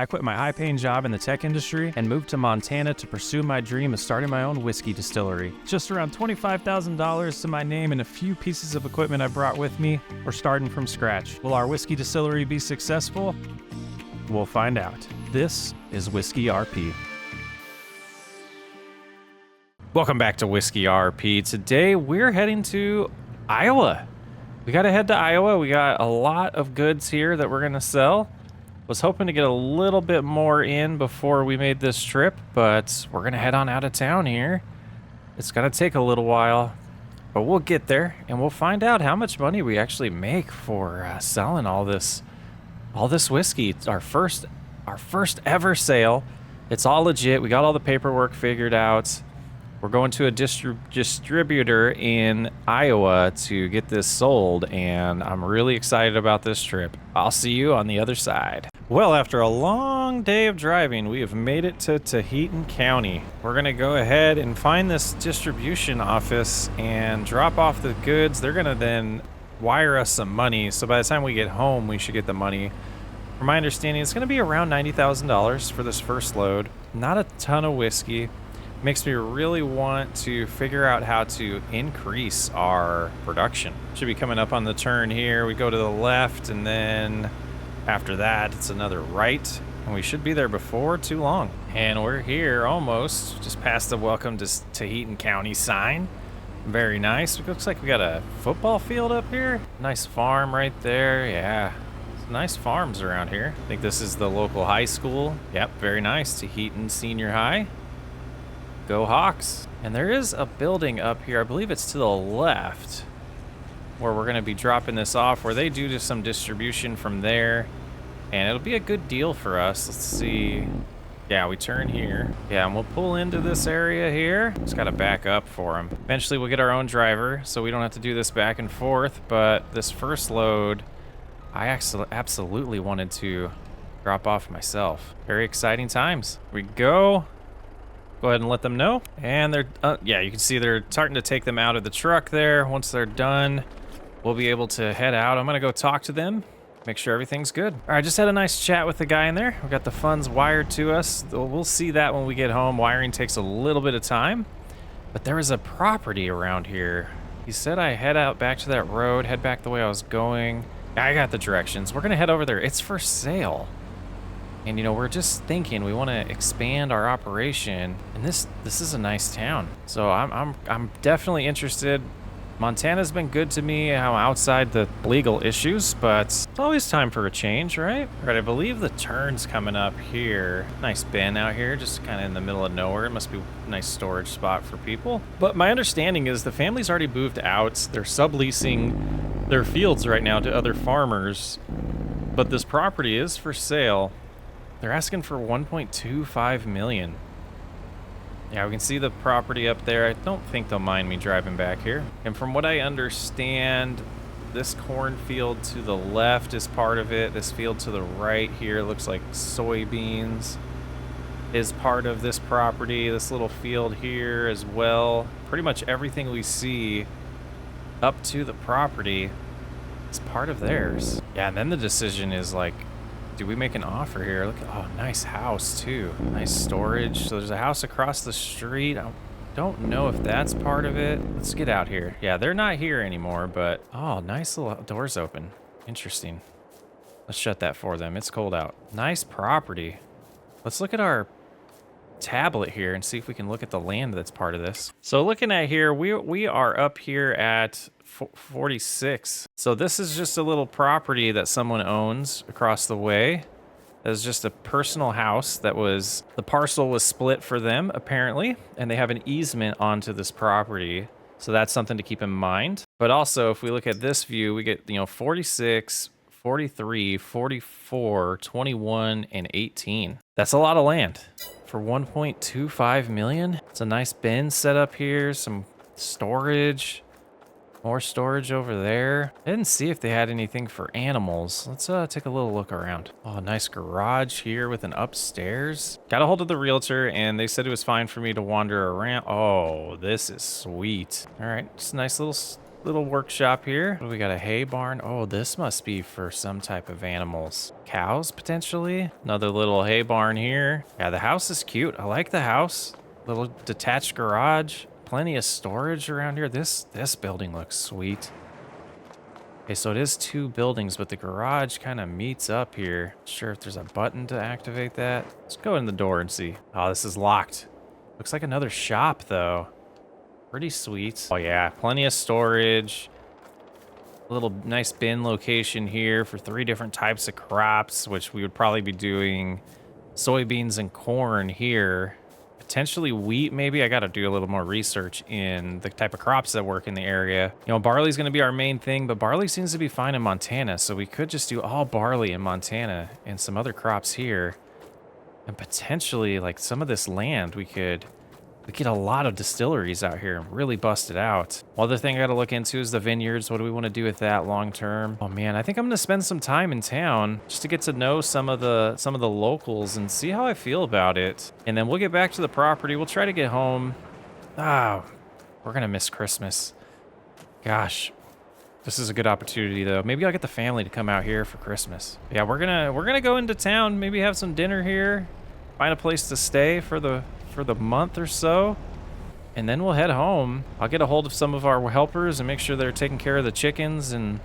I quit my high-paying job in the tech industry and moved to Montana to pursue my dream of starting my own whiskey distillery. Just around $25,000 to my name and a few pieces of equipment I brought with me. We're starting from scratch. Will our whiskey distillery be successful? We'll find out. This is Whiskey RP. Welcome back to Whiskey RP. Today we're heading to Iowa. We gotta head to Iowa. We got a lot of goods here that we're gonna sell. Was hoping to get a little bit more in before we made this trip, but we're gonna head on out of town here. It's gonna take a little while, but we'll get there and we'll find out how much money we actually make for selling all this whiskey. It's our first ever sale. It's all legit. We got all the paperwork figured out. We're going to a distributor in Iowa to get this sold, and I'm really excited about this trip. I'll see you on the other side. Well, after a long day of driving, we have made it to Tahiti County. We're gonna go ahead and find this distribution office and drop off the goods. They're gonna then wire us some money, so by the time we get home, we should get the money. From my understanding, it's gonna be around $90,000 for this first load. Not a ton of whiskey. Makes me really want to figure out how to increase our production. Should be coming up on the turn here. We go to the left, and then after that, it's another right, and we should be there before too long. And we're here almost, just past the welcome to Tahiti County sign. Very nice. It looks like we got a football field up here. Nice farm right there. Yeah, nice farms around here. I think this is the local high school. Yep, very nice. Tahiti Senior High. Go Hawks. And there is a building up here, I believe it's to the left, where we're gonna be dropping this off, where they do just some distribution from there, and it'll be a good deal for us. Let's see. Yeah, we turn here. Yeah, and we'll pull into this area here. Just gotta back up for them. Eventually we'll get our own driver, so we don't have to do this back and forth, but this first load, I absolutely wanted to drop off myself. Very exciting times. Here we go. Go ahead and let them know. And they're, yeah, you can see they're starting to take them out of the truck there. Once they're done, we'll be able to head out. I'm gonna go talk to them, make sure everything's good. All right, just had a nice chat with the guy in there. We got the funds wired to us. We'll see that when we get home. Wiring takes a little bit of time, but there is a property around here. He said I head out back to that road, head back the way I was going. I got the directions. We're gonna head over there. It's for sale. And you know, we're just thinking we want to expand our operation, and this is a nice town. So I'm definitely interested. Montana's been good to me. I'm outside the legal issues, but it's always time for a change, right? All right, I believe the turn's coming up here. Nice bend out here, just kind of in the middle of nowhere. It must be a nice storage spot for people. But my understanding is the family's already moved out. They're subleasing their fields right now to other farmers, but this property is for sale. They're asking for $1.25 million. Yeah, we can see the property up there. I don't think they'll mind me driving back here. And from what I understand, this cornfield to the left is part of it. This field to the right here looks like soybeans is part of this property. This little field here as well. Pretty much everything we see up to the property is part of theirs. Yeah, and then the decision is like, do we make an offer here? Look, oh, nice house too. Nice storage. So there's a house across the street. I don't know if that's part of it. Let's get out here. Yeah, they're not here anymore, but oh, nice little doors open. Interesting. Let's shut that for them. It's cold out. Nice property. Let's look at our tablet here and see if we can look at the land that's part of this. So looking at here, we are up here at 46. So this is just a little property that someone owns across the way. It's just a personal house that was, the parcel was split for them apparently, and they have an easement onto this property. So that's something to keep in mind. But also if we look at this view, we get, you know, 46, 43, 44, 21, and 18. That's a lot of land for 1.25 million. It's a nice bin set up here, some storage. More storage over there. I didn't see if they had anything for animals. Let's take a little look around. Oh, nice garage here with an upstairs. Got a hold of the realtor and they said it was fine for me to wander around. Oh, this is sweet. All right, just a nice little little workshop here. What do we got? A hay barn. Oh, this must be for some type of animals. Cows, potentially. Another little hay barn here. Yeah, the house is cute. I like the house. Little detached garage. Plenty of storage around here. This building looks sweet. Okay, so it is 2 buildings, but the garage kind of meets up here. Not sure if there's a button to activate that. Let's go in the door and see. Oh, this is locked. Looks like another shop, though. Pretty sweet. Oh, yeah, plenty of storage. A little nice bin location here for 3 different types of crops, which we would probably be doing soybeans and corn here. Potentially wheat, maybe. I got to do a little more research in the type of crops that work in the area. You know, barley's going to be our main thing, but barley seems to be fine in Montana, so we could just do all barley in Montana and some other crops here. And potentially, like, some of this land we could get a lot of distilleries out here and really bust it out. Other thing I got to look into is the vineyards. What do we want to do with that long term? Oh man, I think I'm going to spend some time in town just to get to know some of the locals and see how I feel about it. And then we'll get back to the property. We'll try to get home. Ah, we're going to miss Christmas. Gosh. This is a good opportunity though. Maybe I'll get the family to come out here for Christmas. Yeah, we're going to go into town, maybe have some dinner here, find a place to stay for the month or so, and then we'll head home. I'll get a hold of some of our helpers and make sure they're taking care of the chickens and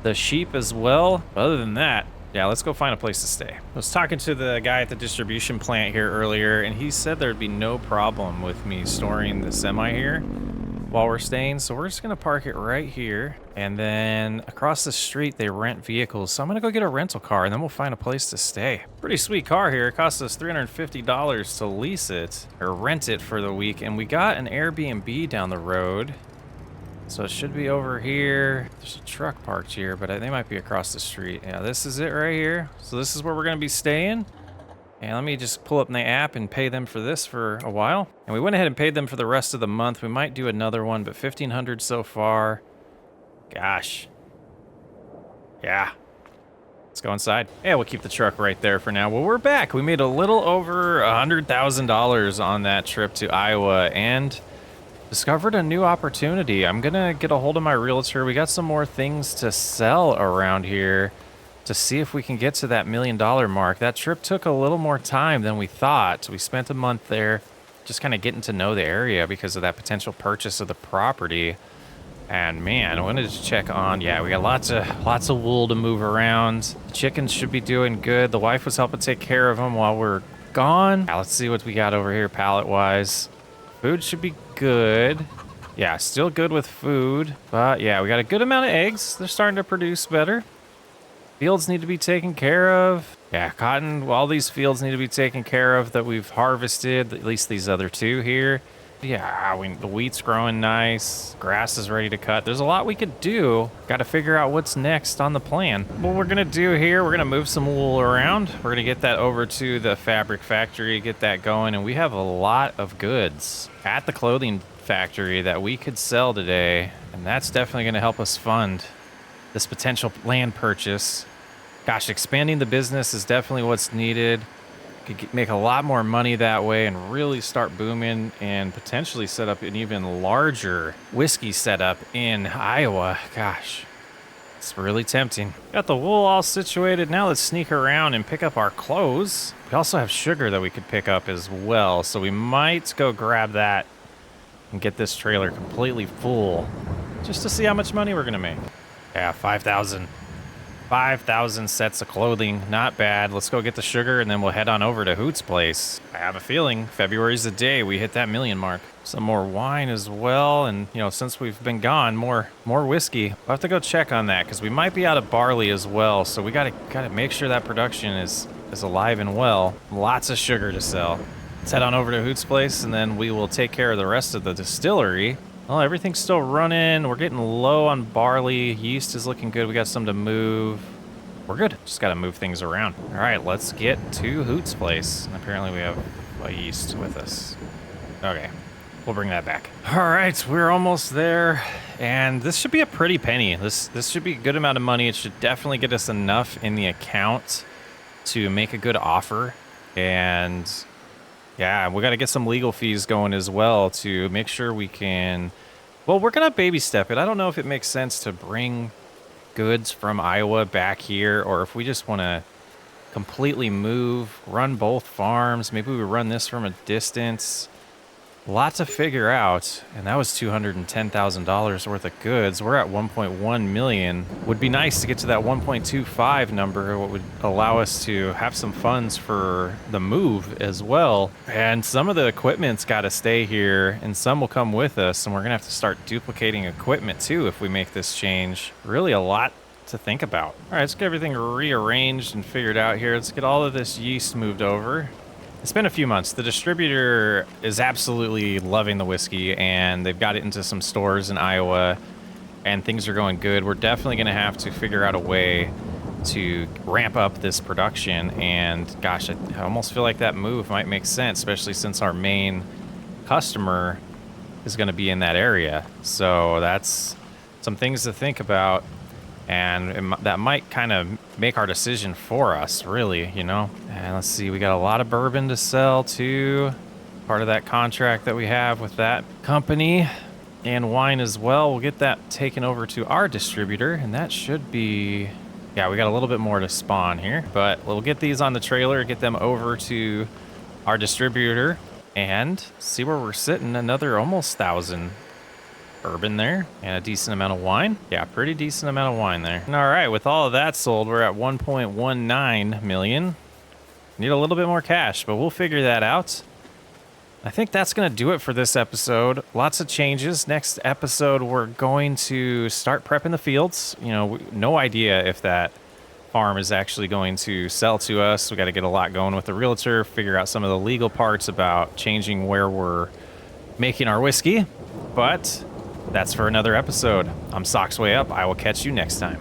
the sheep as well. Other than that, yeah, let's go find a place to stay. I was talking to the guy at the distribution plant here earlier, and he said there'd be no problem with me storing the semi here while we're staying. So we're just gonna park it right here, and then across the street they rent vehicles, so I'm gonna go get a rental car and then we'll find a place to stay. Pretty sweet car here. It cost us $350 to lease it or rent it for the week, and we got an Airbnb down the road, so it should be over here. There's a truck parked here, but they might be across the street. Yeah, this is it right here. So this is where we're gonna be staying. And let me just pull up in the app and pay them for this for a while. And we went ahead and paid them for the rest of the month. We might do another one, but $1,500 so far. Gosh. Yeah. Let's go inside. Yeah, we'll keep the truck right there for now. Well, we're back. We made a little over $100,000 on that trip to Iowa and discovered a new opportunity. I'm gonna get a hold of my realtor. We got some more things to sell around here to see if we can get to that $1 million mark. That trip took a little more time than we thought. We spent a month there just kind of getting to know the area because of that potential purchase of the property. And man, I wanted to check on, yeah, we got lots of wool to move around. The chickens should be doing good. The wife was helping take care of them while we're gone. Now, let's see what we got over here pallet-wise. Food should be good. Yeah, still good with food. But yeah, we got a good amount of eggs. They're starting to produce better. Fields need to be taken care of. Yeah, cotton, all these fields need to be taken care of that we've harvested, at least these other 2 here. Yeah, the wheat's growing nice. Grass is ready to cut. There's a lot we could do. Got to figure out what's next on the plan. What we're going to do here, we're going to move some wool around. We're going to get that over to the fabric factory, get that going, and we have a lot of goods at the clothing factory that we could sell today, and that's definitely going to help us fund this potential land purchase. Gosh, expanding the business is definitely what's needed. Could make a lot more money that way and really start booming and potentially set up an even larger whiskey setup in Iowa. Gosh, it's really tempting. Got the wool all situated. Now let's sneak around and pick up our clothes. We also have sugar that we could pick up as well, so we might go grab that and get this trailer completely full just to see how much money we're gonna make. Yeah, 5,000. 5,000 sets of clothing, not bad. Let's go get the sugar and then we'll head on over to Hoot's place. I have a feeling February's the day we hit that 1 million mark. Some more wine as well, and you know, since we've been gone, more whiskey. We'll have to go check on that because we might be out of barley as well, so we gotta make sure that production is alive and well. Lots of sugar to sell. Let's head on over to Hoot's place and then we will take care of the rest of the distillery. Well, everything's still running. We're getting low on barley. Yeast is looking good. We got some to move. We're good. Just got to move things around. All right, let's get to Hoot's place. Apparently we have a yeast with us. Okay, we'll bring that back. All right, we're almost there. And this should be a pretty penny. This should be a good amount of money. It should definitely get us enough in the account to make a good offer. And yeah, we got to get some legal fees going as well to make sure we can Well, we're going to baby step it. I don't know if it makes sense to bring goods from Iowa back here, or if we just want to completely move, run both farms. Maybe we run this from a distance. A lot to figure out, and that was $210,000 worth of goods. We're at 1.1 million. Would be nice to get to that 1.25 number, what would allow us to have some funds for the move as well. And some of the equipment's got to stay here, and some will come with us, and we're gonna have to start duplicating equipment too if we make this change. Really a lot to think about. All right, let's get everything rearranged and figured out here. Let's get all of this yeast moved over. It's been a few months. The distributor is absolutely loving the whiskey, and they've got it into some stores in Iowa, and things are going good. We're definitely going to have to figure out a way to ramp up this production, and gosh, I almost feel like that move might make sense, especially since our main customer is going to be in that area. So that's some things to think about. And that might kind of make our decision for us, really, you know? And let's see, we got a lot of bourbon to sell, too. Part of that contract that we have with that company. And wine as well. We'll get that taken over to our distributor, and that should be... Yeah, we got a little bit more to spawn here. But we'll get these on the trailer, get them over to our distributor, and see where we're sitting. Another almost 1,000 bourbon there, and a decent amount of wine. Yeah, pretty decent amount of wine there. And all right, with all of that sold, we're at 1.19 million. Need a little bit more cash, but we'll figure that out. I think that's going to do it for this episode. Lots of changes. Next episode, we're going to start prepping the fields. You know, no idea if that farm is actually going to sell to us. We got to get a lot going with the realtor, figure out some of the legal parts about changing where we're making our whiskey. But that's for another episode. I'm Socks Way Up. I will catch you next time.